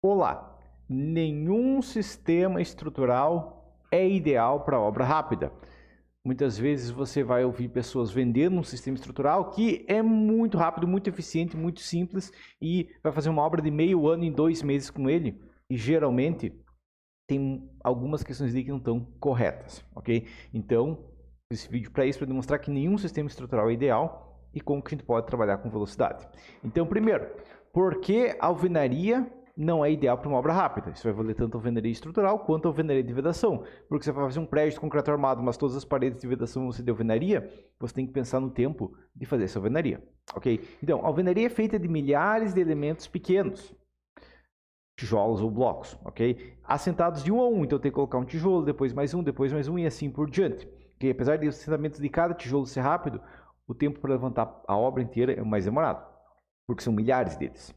Olá! Nenhum sistema estrutural é ideal para obra rápida. Muitas vezes você vai ouvir pessoas vendendo um sistema estrutural que é muito rápido, muito eficiente, muito simples e vai fazer uma obra de meio ano em 2 meses com ele. E geralmente tem algumas questões ali que não estão corretas, ok? Então, esse vídeo para isso, para demonstrar que nenhum sistema estrutural é ideal e como que a gente pode trabalhar com velocidade. Então, primeiro, por que a alvenaria não é ideal para uma obra rápida? Isso vai valer tanto a alvenaria estrutural quanto a alvenaria de vedação. Porque você vai fazer um prédio de concreto armado, mas todas as paredes de vedação você de alvenaria, você tem que pensar no tempo de fazer essa alvenaria, ok? Então, a alvenaria é feita de milhares de elementos pequenos, tijolos ou blocos, ok? Assentados de um a um, então tem que colocar um tijolo, depois mais um e assim por diante. Okay? Apesar de os assentamentos de cada tijolo ser rápido, o tempo para levantar a obra inteira é mais demorado, porque são milhares deles.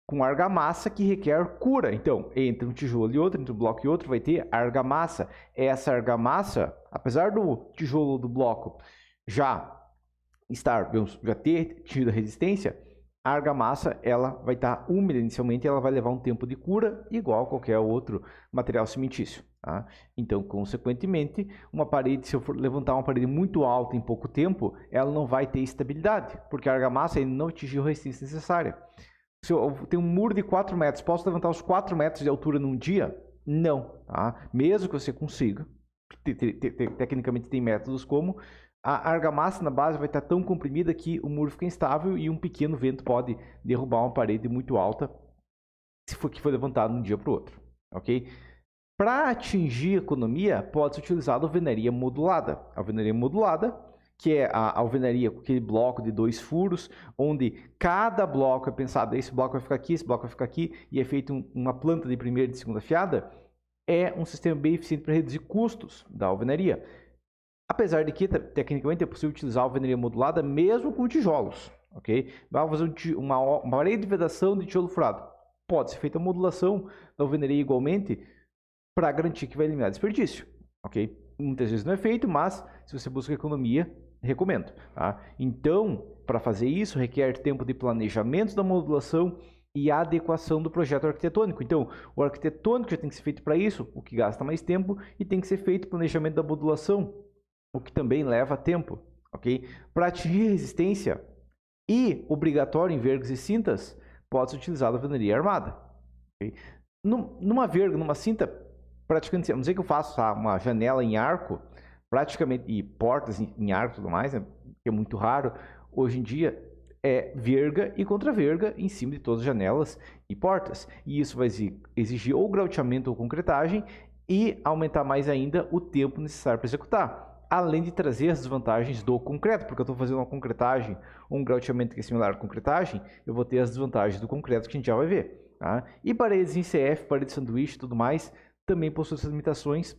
Com argamassa que requer cura. Então, entre um tijolo e outro, entre um bloco e outro, vai ter argamassa. Essa argamassa, apesar do tijolo ou do bloco já ter tido a resistência, a argamassa ela vai estar úmida inicialmente e ela vai levar um tempo de cura igual a qualquer outro material cimentício. Tá? Então, consequentemente, uma parede, se eu for levantar uma parede muito alta em pouco tempo, ela não vai ter estabilidade, porque a argamassa ainda não atingiu a resistência necessária. Se eu tenho um muro de 4 metros, posso levantar os 4 metros de altura num dia? Não. Tá? Mesmo que você consiga, tecnicamente tem métodos como, a argamassa na base vai estar tão comprimida que o muro fica instável e um pequeno vento pode derrubar uma parede muito alta se for que foi levantado de um dia para o outro. Ok? Para atingir economia, pode ser utilizada a alvenaria modulada. A alvenaria modulada, que é a alvenaria com aquele bloco de 2 furos, onde cada bloco é pensado, esse bloco vai ficar aqui, esse bloco vai ficar aqui, e é feito uma planta de primeira e de segunda fiada, é um sistema bem eficiente para reduzir custos da alvenaria. Apesar de que, tecnicamente, é possível utilizar a alvenaria modulada mesmo com tijolos, ok? Vai fazer uma parede de vedação de tijolo furado. Pode ser feita a modulação da alvenaria igualmente para garantir que vai eliminar desperdício, ok? Muitas vezes não é feito, mas se você busca economia, recomendo. Tá? Então, para fazer isso, requer tempo de planejamento da modulação e adequação do projeto arquitetônico. Então, o arquitetônico já tem que ser feito para isso, o que gasta mais tempo, e tem que ser feito o planejamento da modulação, o que também leva tempo, ok? Para atingir resistência e obrigatório em vergas e cintas, pode-se utilizar a alvenaria armada. Okay? Numa verga, numa cinta, praticamente, vamos dizer que eu faço uma janela em arco, praticamente, e portas em arco e tudo mais, né, que é muito raro, hoje em dia é verga e contra-verga em cima de todas as janelas e portas. E isso vai exigir ou grauteamento ou concretagem e aumentar mais ainda o tempo necessário para executar. Além de trazer as desvantagens do concreto, porque eu estou fazendo uma concretagem ou um grauteamento que é similar à concretagem, eu vou ter as desvantagens do concreto que a gente já vai ver. Tá? E paredes em CF, paredes de sanduíche e tudo mais, também possuem essas limitações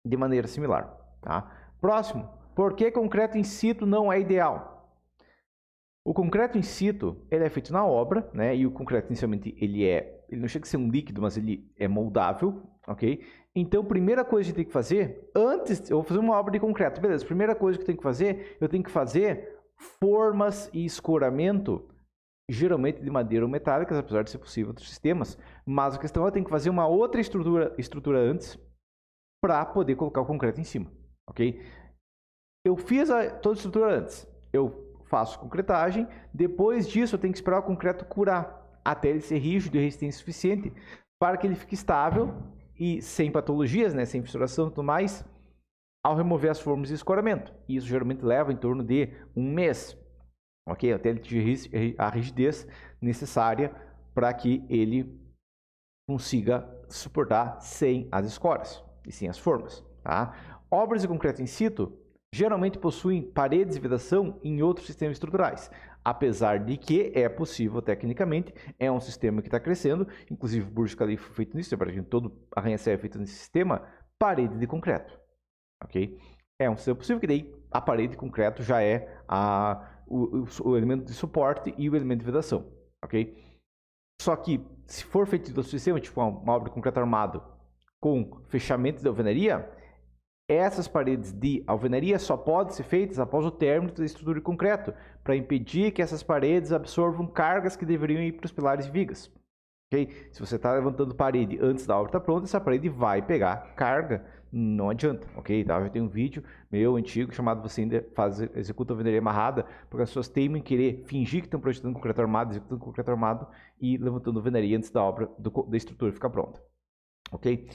de maneira similar. Tá? Próximo, por que concreto in situ não é ideal? O concreto in situ ele é feito na obra, né? E o concreto inicialmente ele não chega a ser um líquido, mas ele é moldável, ok? Então, primeira coisa que a gente tem que fazer, antes, eu vou fazer uma obra de concreto, beleza, primeira coisa que eu tenho que fazer, eu tenho que fazer formas e escoramento, geralmente de madeira ou metálicas, apesar de ser possível outros sistemas, mas a questão é que eu tenho que fazer uma outra estrutura antes, para poder colocar o concreto em cima, ok? Eu fiz toda a estrutura antes, eu faço concretagem, depois disso eu tenho que esperar o concreto curar, até ele ser rígido e resistente o suficiente, para que ele fique estável e sem patologias, né, sem fissuração e tudo mais, ao remover as formas de escoramento. Isso geralmente leva em torno de 1 mês, ok? Até ele atingir a rigidez necessária para que ele consiga suportar sem as escoras e sem as formas. Tá? Obras de concreto in situ geralmente possuem paredes de vedação em outros sistemas estruturais, apesar de que é possível tecnicamente, é um sistema que está crescendo, inclusive o Burj Khalifa foi feito nisso, todo arranha-céu é feito nesse sistema, parede de concreto. Okay? É um sistema possível que daí a parede de concreto já é o elemento de suporte e o elemento de vedação. Okay? Só que, se for feito do sistema, tipo uma obra de concreto armado com fechamento de alvenaria, essas paredes de alvenaria só podem ser feitas após o término da estrutura de concreto, para impedir que essas paredes absorvam cargas que deveriam ir para os pilares e vigas. ok? Se você está levantando parede antes da obra estar pronta, essa parede vai pegar carga, não adianta, ok? Tá? Eu já tenho um vídeo meu antigo chamado Você ainda executa a alvenaria amarrada, porque as pessoas teimam em querer fingir que estão projetando concreto armado, executando concreto armado e levantando alvenaria antes da obra, da estrutura ficar pronta, ok?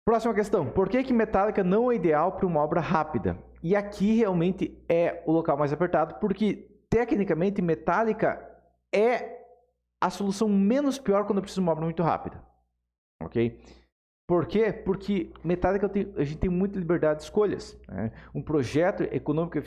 Próxima questão, por que metálica não é ideal para uma obra rápida? E aqui realmente é o local mais apertado, porque tecnicamente metálica é a solução menos pior quando eu preciso de uma obra muito rápida, ok? Por quê? Porque metálica a gente tem muita liberdade de escolhas, né? Um projeto econômico,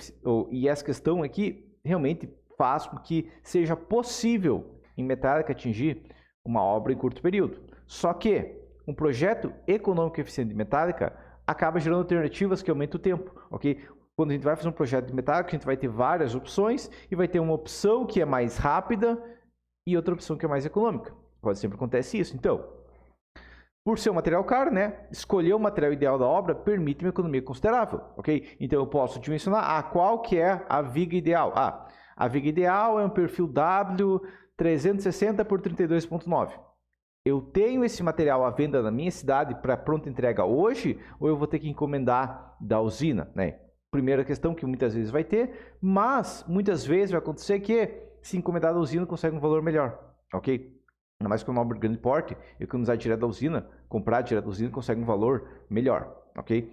e essa questão aqui realmente faz com que seja possível em metálica atingir uma obra em curto período. Só que um projeto econômico eficiente de metálica acaba gerando alternativas que aumentam o tempo, ok? Quando a gente vai fazer um projeto de metálica, a gente vai ter várias opções e vai ter uma opção que é mais rápida e outra opção que é mais econômica. Quase sempre acontece isso. Então, por ser um material caro, né, escolher o material ideal da obra permite uma economia considerável, ok? Então, eu posso dimensionar qual que é a viga ideal. A viga ideal é um perfil W 360 por 32,9. Eu tenho esse material à venda na minha cidade para pronta entrega hoje ou eu vou ter que encomendar da usina, né? Primeira questão que muitas vezes vai ter, mas muitas vezes vai acontecer que se encomendar da usina consegue um valor melhor, ok? Ainda mais com uma obra de grande porte, economizar direto da usina, comprar direto da usina consegue um valor melhor, ok?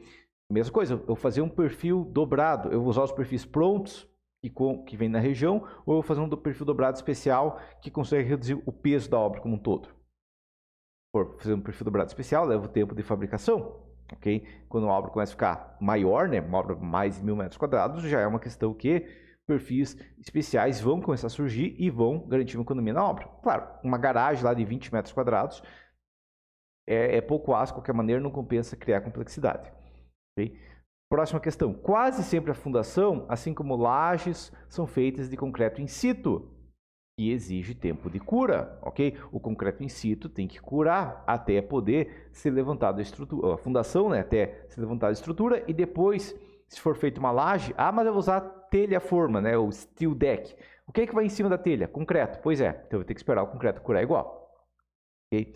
Mesma coisa, eu fazer um perfil dobrado, eu vou usar os perfis prontos que vem na região ou eu vou fazer um perfil dobrado especial que consegue reduzir o peso da obra como um todo. Por fazer um perfil dobrado especial, leva o tempo de fabricação, ok? Quando uma obra começa a ficar maior, né, uma obra mais de 1.000 metros quadrados, já é uma questão que perfis especiais vão começar a surgir e vão garantir uma economia na obra. Claro, uma garagem lá de 20 metros quadrados é pouco aço, de qualquer maneira, não compensa criar complexidade. Okay? Próxima questão. Quase sempre a fundação, assim como lajes, são feitas de concreto in situ, que exige tempo de cura, ok? O concreto in situ tem que curar até poder ser levantada a estrutura, a fundação, né? Até ser levantada a estrutura e depois, se for feita uma laje, mas eu vou usar telha-forma, né? O steel deck. O que é que vai em cima da telha? Concreto. Pois é, então eu vou ter que esperar o concreto curar igual, ok?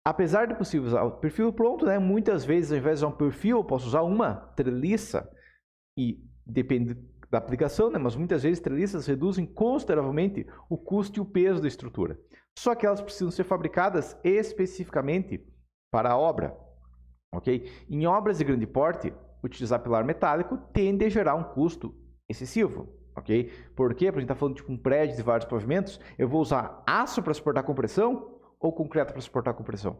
Apesar de possível usar o perfil pronto, né? Muitas vezes, ao invés de usar um perfil, eu posso usar uma treliça e depende da aplicação, né? Mas muitas vezes treliças reduzem consideravelmente o custo e o peso da estrutura. Só que elas precisam ser fabricadas especificamente para a obra, ok? Em obras de grande porte, utilizar pilar metálico tende a gerar um custo excessivo, ok? Por quê? Porque a gente está falando de um prédio de vários pavimentos, eu vou usar aço para suportar a compressão ou concreto para suportar a compressão?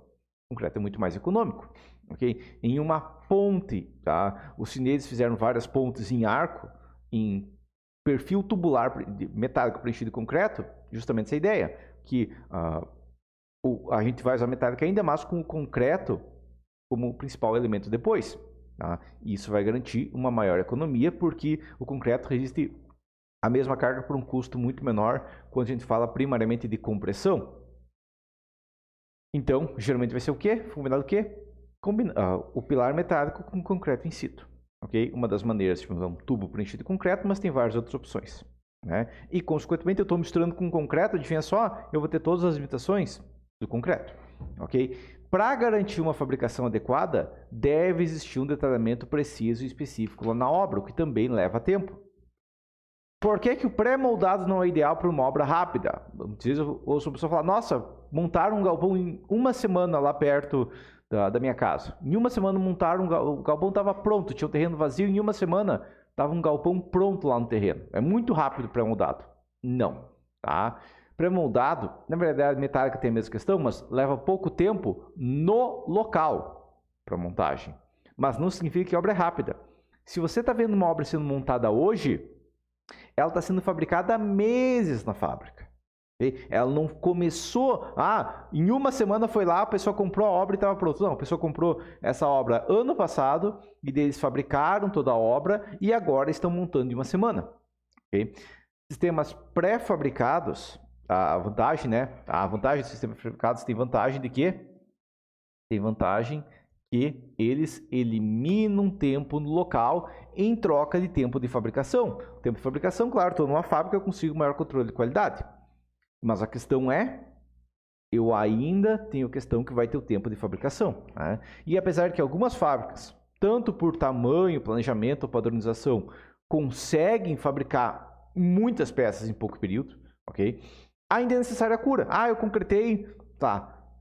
Concreto é muito mais econômico, ok? Em uma ponte, tá? Os chineses fizeram várias pontes em arco, em perfil tubular metálico preenchido de concreto, justamente essa ideia, que a gente vai usar metálica ainda mais com o concreto como principal elemento depois. Tá? Isso vai garantir uma maior economia, porque o concreto resiste a mesma carga por um custo muito menor quando a gente fala primariamente de compressão. Então, geralmente vai ser o quê? Combinado o quê? O pilar metálico com concreto in situ. Okay? Uma das maneiras de usar um tubo preenchido de concreto, mas tem várias outras opções. Né? E, consequentemente, eu estou misturando com concreto, adivinha só, eu vou ter todas as limitações do concreto. Okay? Para garantir uma fabricação adequada, deve existir um detalhamento preciso e específico lá na obra, o que também leva tempo. Por que o pré-moldado não é ideal para uma obra rápida? Muitas vezes eu ouço a pessoa falar, nossa, montaram um galpão em uma semana lá perto da minha casa. Em uma semana montaram, o galpão estava pronto, tinha um terreno vazio, em uma semana estava um galpão pronto lá no terreno. É muito rápido pré-moldado. Não, tá? Pré-moldado, na verdade, a metálica tem a mesma questão, mas leva pouco tempo no local para montagem. Mas não significa que a obra é rápida. Se você está vendo uma obra sendo montada hoje, ela está sendo fabricada há meses na fábrica. Okay? Ela não começou, em uma semana foi lá, a pessoa comprou a obra e estava pronto. Não, a pessoa comprou essa obra ano passado e eles fabricaram toda a obra e agora estão montando em uma semana. Okay? Sistemas pré-fabricados, a vantagem, né? A vantagem dos sistemas pré-fabricados tem vantagem de quê? Tem vantagem que eles eliminam tempo no local em troca de tempo de fabricação. O tempo de fabricação, claro, estou numa fábrica, eu consigo maior controle de qualidade. Mas a questão é, eu ainda tenho questão que vai ter o tempo de fabricação, né? E apesar de que algumas fábricas, tanto por tamanho, planejamento ou padronização, conseguem fabricar muitas peças em pouco período, ok? Ainda é necessária a cura. Eu concretei,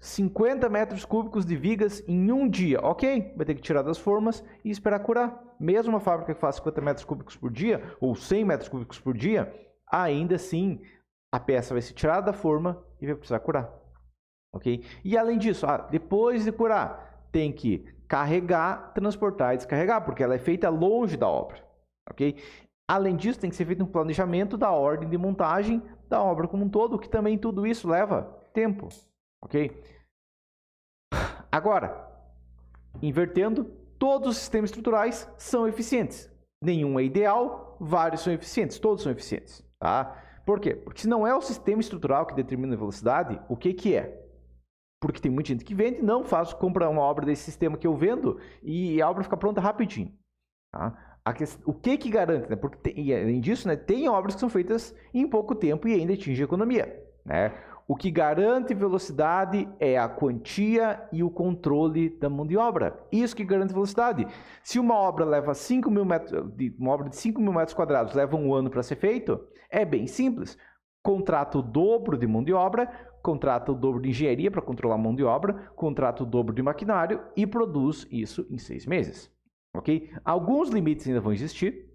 50 metros cúbicos de vigas em um dia. Ok, vai ter que tirar das formas e esperar curar. Mesmo uma fábrica que faz 50 metros cúbicos por dia, ou 100 metros cúbicos por dia, ainda assim a peça vai ser tirada da forma e vai precisar curar. Ok? E além disso, depois de curar, tem que carregar, transportar e descarregar, porque ela é feita longe da obra. Ok? Além disso, tem que ser feito um planejamento da ordem de montagem da obra como um todo, que também tudo isso leva tempo. Ok? Agora, invertendo, todos os sistemas estruturais são eficientes. Nenhum é ideal, vários são eficientes, todos são eficientes. Tá? Por quê? Porque se não é o sistema estrutural que determina a velocidade, o que é? Porque tem muita gente que vende, não compra uma obra desse sistema que eu vendo e a obra fica pronta rapidinho. Tá? O que garante? Né? Porque além disso, né, tem obras que são feitas em pouco tempo e ainda atingem a economia. Né? O que garante velocidade é a quantia e o controle da mão de obra. Isso que garante velocidade. Se uma obra leva 5 mil metros, uma obra de 5 mil metros quadrados leva um ano para ser feito, é bem simples. Contrata o dobro de mão de obra, contrata o dobro de engenharia para controlar a mão de obra, contrata o dobro de maquinário e produz isso em 6 meses. Ok? Alguns limites ainda vão existir.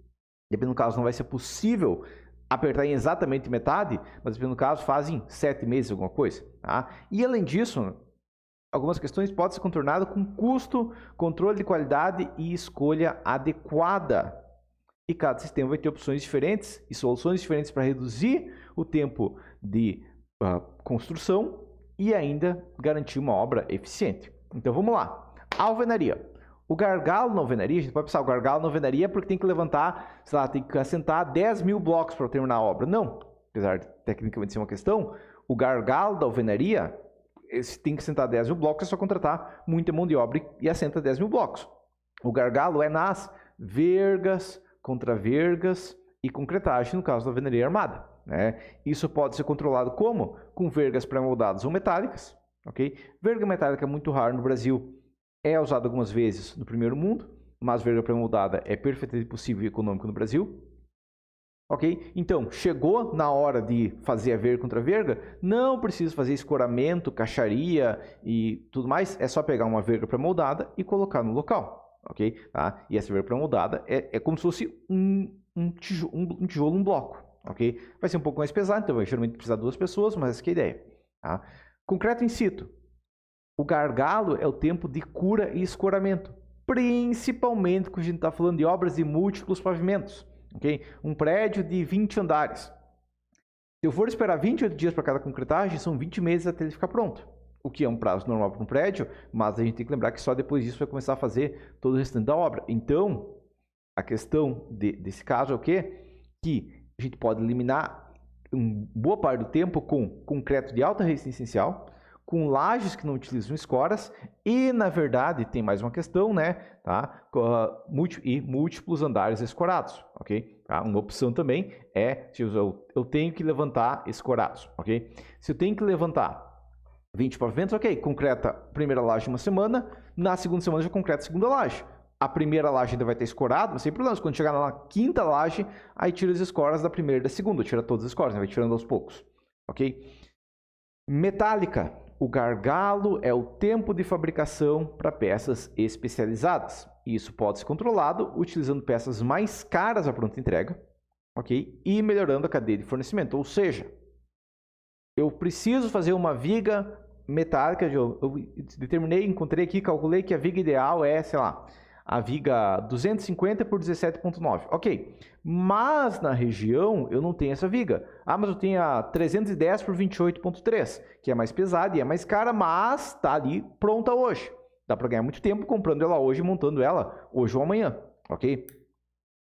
Dependendo do caso, não vai ser possível apertar em exatamente metade, mas dependendo do caso, fazem 7 meses alguma coisa. Tá? E além disso, algumas questões podem ser contornadas com custo, controle de qualidade e escolha adequada. E cada sistema vai ter opções diferentes e soluções diferentes para reduzir o tempo de construção e ainda garantir uma obra eficiente. Então vamos lá. Alvenaria. O gargalo na alvenaria, a gente pode pensar, o gargalo na alvenaria é porque tem que levantar, sei lá, tem que assentar 10 mil blocos para terminar a obra. Não, apesar de tecnicamente ser uma questão, o gargalo da alvenaria, se tem que assentar 10 mil blocos, é só contratar muita mão de obra e assenta 10 mil blocos. O gargalo é nas vergas, contravergas e concretagem, no caso da alvenaria armada. Né? Isso pode ser controlado como? Com vergas pré-moldadas ou metálicas. Okay? Verga metálica é muito raro no Brasil. É usado algumas vezes no primeiro mundo, mas verga pré-moldada é perfeitamente possível e econômico no Brasil. Ok? Então, chegou na hora de fazer a verga contra verga, não precisa fazer escoramento, caixaria e tudo mais, é só pegar uma verga pré-moldada e colocar no local. Ok? Tá? E essa verga pré-moldada é como se fosse um tijolo, um bloco. Ok? Vai ser um pouco mais pesado, então vai geralmente precisar de 2 pessoas, mas essa é a ideia. Tá? Concreto in situ. O gargalo é o tempo de cura e escoramento, principalmente quando a gente está falando de obras de múltiplos pavimentos. Okay? Um prédio de 20 andares. Se eu for esperar 28 dias para cada concretagem, são 20 meses até ele ficar pronto. O que é um prazo normal para um prédio, mas a gente tem que lembrar que só depois disso vai começar a fazer todo o restante da obra. Então, a questão desse caso é o quê? Que a gente pode eliminar boa parte do tempo com concreto de alta resistência inicial, com lajes que não utilizam escoras e, na verdade, tem mais uma questão, né? Tá? E múltiplos andares escorados, ok? Tá? Uma opção também é, se eu tenho que levantar escorados, ok? Se eu tenho que levantar 20 pavimentos, ok, concreta a primeira laje uma semana, na segunda semana já concreta a segunda laje. A primeira laje ainda vai ter escorado, mas sem problemas. Quando chegar na quinta laje, aí tira as escoras da primeira e da segunda, tira todas as escoras, vai tirando aos poucos, ok? Metálica. O gargalo é o tempo de fabricação para peças especializadas. Isso pode ser controlado utilizando peças mais caras à pronta entrega, ok? E melhorando a cadeia de fornecimento. Ou seja, eu preciso fazer uma viga metálica, eu determinei, encontrei aqui, calculei que a viga ideal é, sei lá, a viga 250 por 17,9. Ok, mas na região eu não tenho essa viga. Mas eu tenho a 310 por 28,3, que é mais pesada e é mais cara, mas está ali pronta hoje. Dá para ganhar muito tempo comprando ela hoje e montando ela hoje ou amanhã, ok?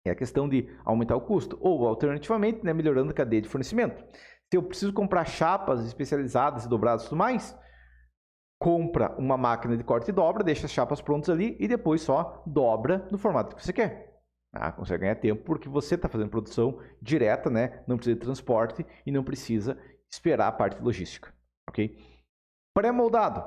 É a questão de aumentar o custo. Ou, alternativamente, né, melhorando a cadeia de fornecimento. Se eu preciso comprar chapas especializadas e dobradas e tudo mais, compra uma máquina de corte e dobra, deixa as chapas prontas ali e depois só dobra no formato que você quer. Consegue ganhar tempo porque você está fazendo produção direta, né? Não precisa de transporte e não precisa esperar a parte logística. Ok? Pré-moldado.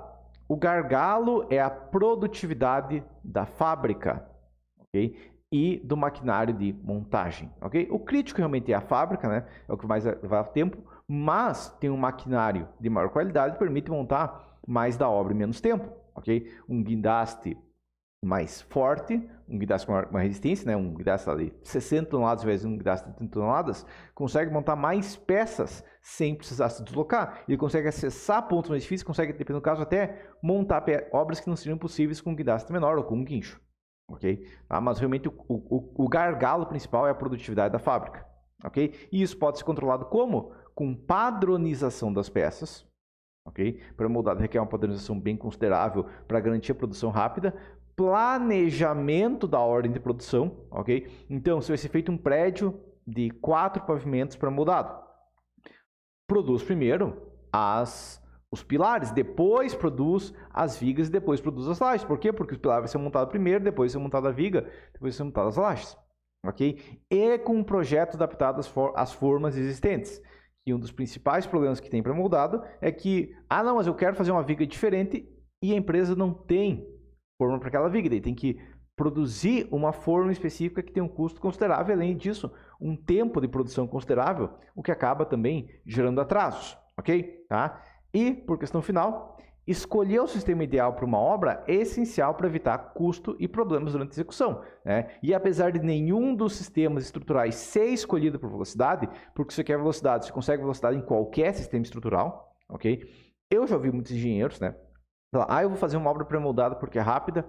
O gargalo é a produtividade da fábrica, ok? E do maquinário de montagem, ok? O crítico realmente é a fábrica, né? É o que mais leva tempo, mas tem um maquinário de maior qualidade que permite montar mais da obra em menos tempo, ok? Um guindaste mais forte, um guindaste com uma resistência, né? Um guindaste de 60 toneladas vezes um guindaste de 30 toneladas, consegue montar mais peças sem precisar se deslocar. Ele consegue acessar pontos mais difíceis, consegue, dependendo do caso, até montar obras que não seriam possíveis com um guindaste menor ou com um guincho. Ok? Mas realmente o gargalo principal é a produtividade da fábrica. Ok? E isso pode ser controlado como? Com padronização das peças. Ok? Pré-moldado requer uma padronização bem considerável para garantir a produção rápida. Planejamento da ordem de produção, ok? Então, se vai ser feito um prédio de 4 pavimentos pré-moldado, produz primeiro os pilares, depois produz as vigas e depois produz as lajes. Por quê? Porque os pilares vai ser montado primeiro, depois vai ser montada a viga, depois vai ser montada as lajes, ok? E com um projeto adaptado às formas existentes. E um dos principais problemas que tem pré-moldado é que, não, mas eu quero fazer uma viga diferente e a empresa não tem forma para aquela viga, daí tem que produzir uma forma específica que tem um custo considerável, além disso, um tempo de produção considerável, o que acaba também gerando atrasos, ok? Tá? E, por questão final, escolher o sistema ideal para uma obra é essencial para evitar custo e problemas durante a execução, né? E apesar de nenhum dos sistemas estruturais ser escolhido por velocidade, porque você quer velocidade, você consegue velocidade em qualquer sistema estrutural, ok? Eu já ouvi muitos engenheiros, né? Eu vou fazer uma obra pré-moldada porque é rápida.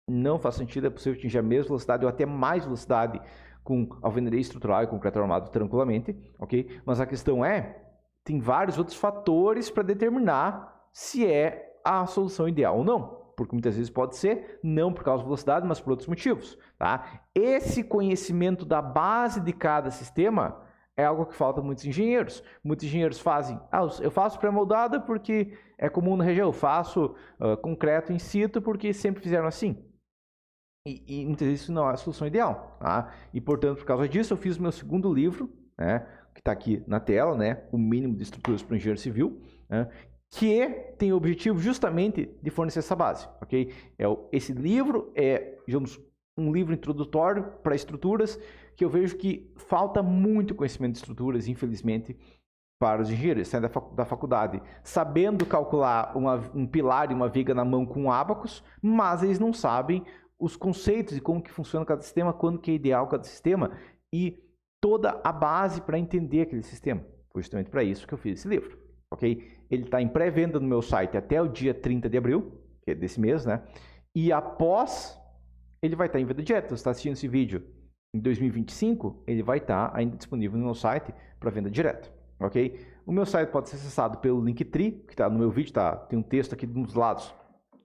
Não faz sentido, é possível atingir a mesma velocidade ou até mais velocidade com alvenaria estrutural e concreto armado tranquilamente, ok? Mas a questão tem vários outros fatores para determinar se é a solução ideal ou não. Porque muitas vezes pode ser, não por causa da velocidade, mas por outros motivos, tá? Esse conhecimento da base de cada sistema é algo que falta a muitos engenheiros. Muitos engenheiros fazem, eu faço pré-moldada porque é comum na região, eu faço concreto in situ porque sempre fizeram assim. E muitas vezes isso não é a solução ideal. Tá? E, portanto, por causa disso, eu fiz o meu segundo livro, né, que está aqui na tela, né, O Mínimo de Estruturas para o Engenheiro Civil, né, que tem o objetivo justamente de fornecer essa base. Okay? Esse livro é, digamos, um livro introdutório para estruturas, que eu vejo que falta muito conhecimento de estruturas, infelizmente, para os engenheiros. Saem da faculdade sabendo calcular um pilar e uma viga na mão com ábacos, mas eles não sabem os conceitos de como que funciona cada sistema, quando que é ideal cada sistema e toda a base para entender aquele sistema. Foi justamente para isso que eu fiz esse livro. Okay? Ele está em pré-venda no meu site até o dia 30 de abril, que é desse mês, né? E após, ele vai estar em venda direta. Você está assistindo esse vídeo em 2025, ele vai estar ainda disponível no meu site para venda direta. Ok? O meu site pode ser acessado pelo Linktree, que está no meu vídeo, tem um texto aqui dos lados,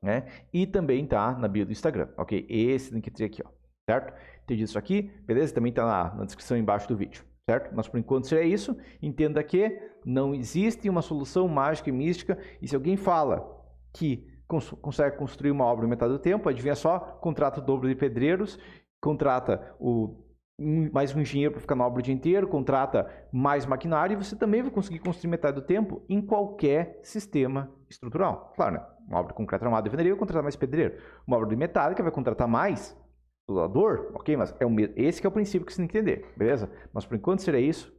né? E também está na bio do Instagram, ok? Esse Linktree aqui, ó, certo? Entendi isso aqui, beleza? Também está na descrição embaixo do vídeo, certo? Mas por enquanto seria isso. Entenda que não existe uma solução mágica e mística, e se alguém fala que consegue construir uma obra em metade do tempo, adivinha só, contrata o dobro de pedreiros, contrata mais um engenheiro para ficar na obra o dia inteiro, contrata mais maquinário e você também vai conseguir construir metade do tempo em qualquer sistema estrutural. Claro, né? Uma obra de concreto armado e alvenaria vai contratar mais pedreiro. Uma obra de metálica vai contratar mais soldador, ok? Mas esse que é o princípio que você tem que entender, beleza? Mas por enquanto seria isso.